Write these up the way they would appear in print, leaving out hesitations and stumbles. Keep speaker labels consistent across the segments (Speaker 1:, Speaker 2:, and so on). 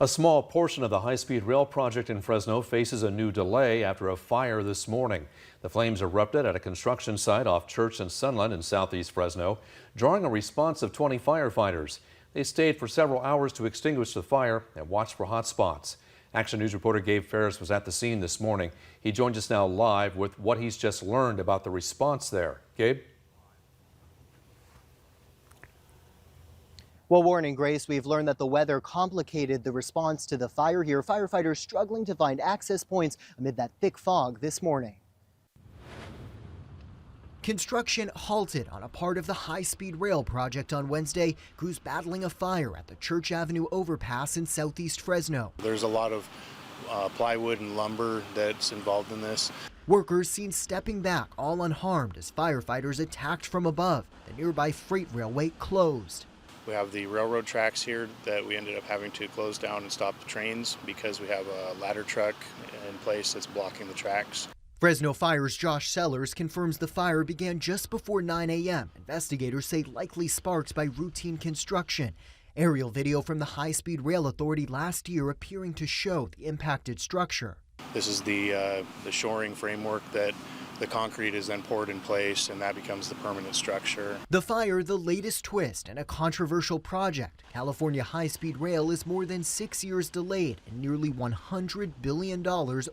Speaker 1: A small portion of the high-speed rail project in Fresno faces a new delay after a fire this morning. The flames erupted at a construction site off Church and Sunland in southeast Fresno, drawing a response of 20 firefighters. They stayed for several hours to extinguish the fire and watch for hot spots. Action News reporter Gabe Ferris was at the scene this morning. He joins us now live with what he's just learned about the response there. Gabe?
Speaker 2: Well, Warren and Grace, we've learned that the weather complicated the response to the fire here. Firefighters struggling to find access points amid that thick fog this morning.
Speaker 3: Construction halted on a part of the high-speed rail project on Wednesday. Crews battling a fire at the Church Avenue overpass in southeast Fresno.
Speaker 4: There's a lot of plywood and lumber that's involved in this.
Speaker 3: Workers seen stepping back, all unharmed, as firefighters attacked from above. The nearby freight railway closed.
Speaker 4: We have the railroad tracks here that we ended up having to close down and stop the trains because we have a ladder truck in place that's blocking the tracks.
Speaker 3: Fresno Fire's Josh Sellers confirms the fire began just before 9 a.m. Investigators say likely sparked by routine construction. Aerial video from the High-Speed Rail Authority last year appearing to show the impacted structure.
Speaker 4: This is the shoring framework that the concrete is then poured in place, and that becomes the permanent structure.
Speaker 3: The fire, the latest twist in a controversial project. California high-speed rail is more than 6 years delayed and nearly $100 billion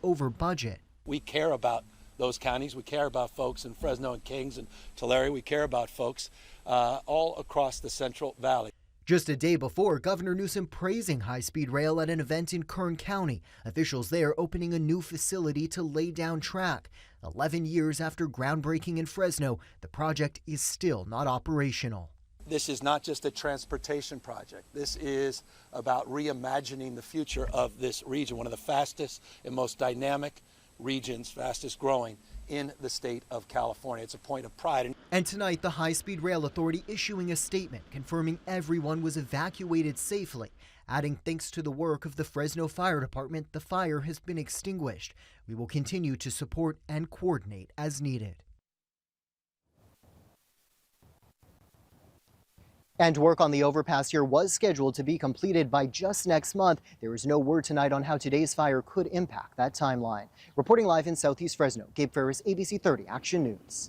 Speaker 3: over budget.
Speaker 5: We care about those counties. We care about folks in Fresno and Kings and Tulare. We care about folks all across the Central Valley.
Speaker 3: Just a day before, Governor Newsom praising high-speed rail at an event in Kern County. Officials there opening a new facility to lay down track. 11 years after groundbreaking in Fresno, the project is still not operational.
Speaker 5: This is not just a transportation project. This is about reimagining the future of this region, one of the fastest and most dynamic regions, fastest growing in the state of California. It's a point of pride.
Speaker 3: And tonight, the High-Speed Rail Authority issuing a statement confirming everyone was evacuated safely, adding thanks to the work of the Fresno Fire Department, the fire has been extinguished. We will continue to support and coordinate as needed.
Speaker 2: And work on the overpass here was scheduled to be completed by just next month. There is no word tonight on how today's fire could impact that timeline. Reporting live in southeast Fresno, Gabe Ferris, ABC 30 Action News.